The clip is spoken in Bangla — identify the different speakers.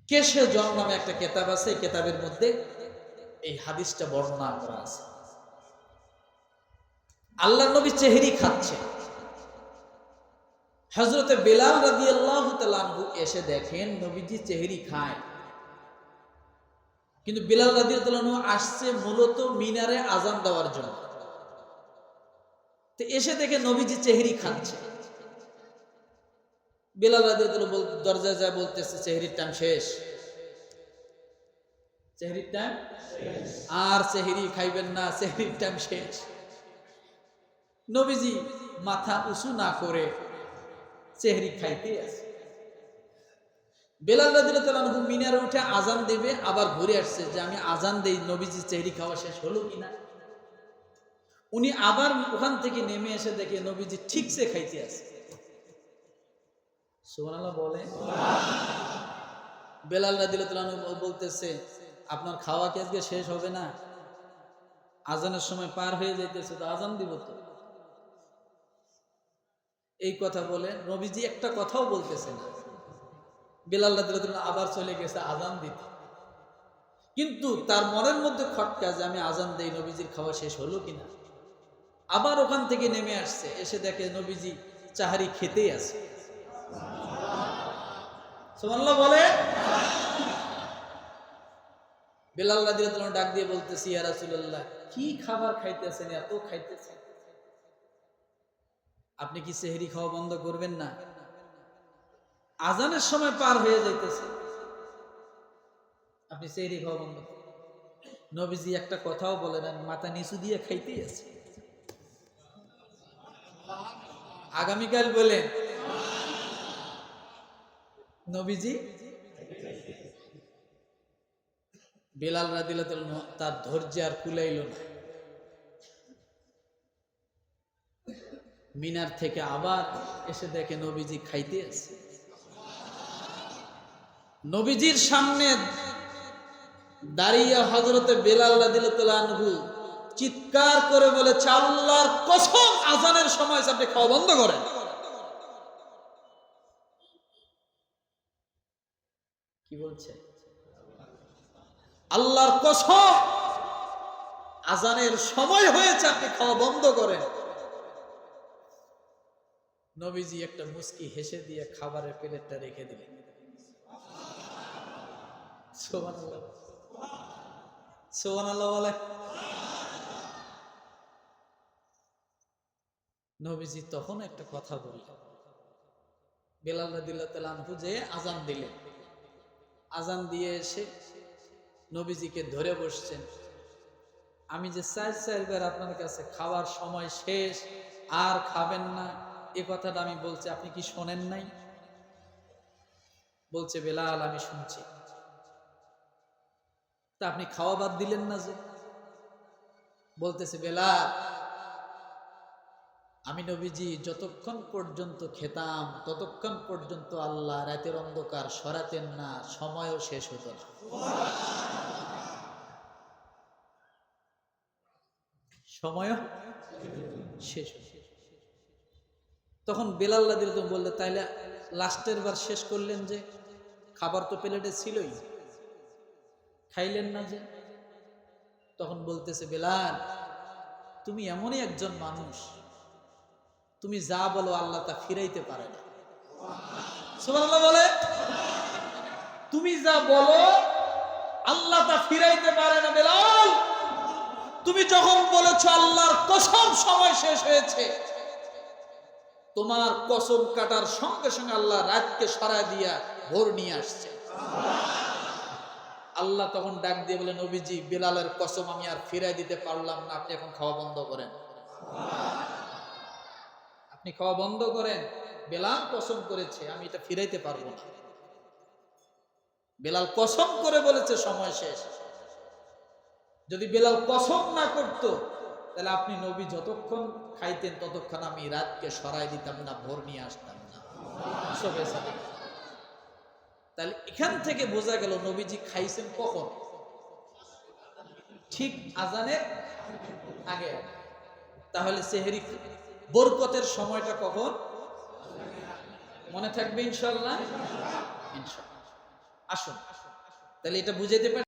Speaker 1: কেশে জন নামে একটা কেতাব আছে, এই কেতাবের মধ্যে এই হাদিসটা বর্ণনা করা আছে। আল্লাহর নবী চেহরি খাচ্ছে, হযরতে বেলাল রাদিয়াল্লাহু তাআলা আনহু এসে দেখেন নবীজি চেহরি খায়, কিন্তু বেলাল রাদিয়াল্লাহু আনহু আসছে মূলত মিনারে আযান দেওয়ার জন্য। তো এসে দেখে নবীজি চেহরি খাচ্ছে। বেলাল রাদিয়াল্লাহু দরজায় যায় বলতেছে চেহরির টাইম শেষ, চেহরির টাইম আর চেহরি খাইবেন না, চেহরির টাইম শেষ। নবীজি মাথা উঁচু না করে চেহরি খাইতে আছে। বেলাল রাদিয়াল্লাহু তাআলা আনহু মিনারে উঠে আযান দেবে, আবার ঘুরে আসছে যে আমি আযান দেই নবীজি চেহরি খাওয়া শেষ হলো কিনা। উনি আবার ওখান থেকে নেমে এসে দেখে নবীজি ঠিকসে খাইতে আছে। সুবহানাল্লাহ বলে। বেলাল রাদিয়াল্লাহু তাআলা আনহু বলতেছে আপনার খাওয়া কি আজকে শেষ হবে না? আযানের সময় পার হয়ে যাইতেছে, তো আযান দিব তো। এই কথা বলে নবীজি একটা কথাও বলতেছে না। বেলাল রাদিয়াল্লাহু তাআলা আবার চলে গেছে আযান দিতে, কিন্তু তার মনের মধ্যে খটকা যে আমি আযান দেই নবীজির খাওয়া শেষ হলো কিনা। আবার ওখান থেকে নেমে আসছে, এসে দেখে নবীজি চাহারি খেতেই আছে। সুবহানাল্লাহ বলে। বেলাল রাদিয়াল্লাহু তাআলা ডাক দিয়ে বলতেছি ইয়া রাসূলুল্লাহ, কি খাবার খাইতেছেন, এত খাইতেছেন, আপনি কি সেহরি খাওয়া বন্ধ করবেন না? আযানের সময় পার হয়ে যাইতেছে, আপনি সেহরি খাওয়া বন্ধ করবেন? নবীজি একটা কথাও বলে না, মাথা নিচু দিয়ে খাইতেই আছে। আগামীকাল বলেন নবীজি। বেলাল রাদিয়াল্লাহু তাআলা তার ধৈর্য আর কুলাইল না, মিনার থেকে আবার এসে দেখে নবীজি খাইতে আছে। নবীজির সামনে দাঁড়িয়ে হযরতে বেলাল রাদিয়াল্লাহু তাআলা আনহু চিৎকার করে বলেছে আল্লাহর কসম আযানের সময় আপনি খাওয়া বন্ধ করেন। কি বলছে? আল্লাহর কসম আযানের সময় হয়েছে, আপনি খাওয়া বন্ধ করেন। নবীজি একটা মুস্কি হেসে দিয়ে খাবারের প্লেটটা রেখে দিলেন। সুবহানাল্লাহ, সুবহানাল্লাহ বলে। নবীজি তখন একটা কথা বললেন, বেলাল রাদিয়াল্লাহু তাআলা আনহু যে আযান দিলেন, আযান দিয়ে এসে নবীজিকে ধরে বসছেন। আমি যে চারবার আপনার কাছে খাওয়ার সময় শেষ আর খাবেন না এ কথাটা আমি বলছি, আপনি কি শোনেন নাই? বলছে বেলাল আমি শুনছি। তা আপনি খাওয়া বাদ দিলেন না যে? বলতেছে বেলাল আমি নবীজি যতক্ষণ পর্যন্ত খেতাম ততক্ষণ পর্যন্ত আল্লাহ রাতের অন্ধকার সরাতেন না, সময়ও শেষ হতো না। সময়ও শেষ হতো। তখন বেলাল রাদিয়াল্লাহু তাআলা বললে তাইলে লাস্টের বার শেষ করলেন যে? খাবার তো প্লেটে ছিলই, খাইলেন না যে? তখন বলতেছে বেলাল তুমি এমনই একজন মানুষ, তুমি যা বলো আল্লাহ তা ফিরাইতে পারে না। সুবহানাল্লাহ বলে। তুমি যা বলো আল্লাহ তা ফিরাইতে পারে না। বেলাল তুমি যখন বলেছো আল্লাহর কসম সময় শেষ হয়েছে, তোমার কসম কাটার সঙ্গে সঙ্গে আল্লাহ রাতকে সরায় দিয়া ভোর নিয়ে আসছে। আল্লাহ তখন ডাক দিয়ে বলে নবীজি বেলালের কসম আমি আর ফিরাই দিতে পারলাম না, আপনি এখন খাওয়া বন্ধ করেন। আপনি খাওয়া বন্ধ করেন, বেলাল কসম করেছে আমি এটা ফিরাইতে পারবো না। বেলাল কসম করে বলেছে সময় শেষ। যদি বেলাল কসম না করতো তাহলে আপনি নবী যতক্ষণ খাইতেন ততক্ষণ আমি রাতকে সরাই দিতাম না, ভোর নিয়ে আসতাম না। তাহলে এখান থেকে বোঝা গেল নবীজি খাইছেন কখন? ঠিক আযানের আগে। তাহলে সেহরি বরকতের সময়টা কখন? মনে থাকবে ইনশাআল্লাহ। ইনশাআল্লাহ আসুন। তাহলে এটা বুঝাইতে পারছি।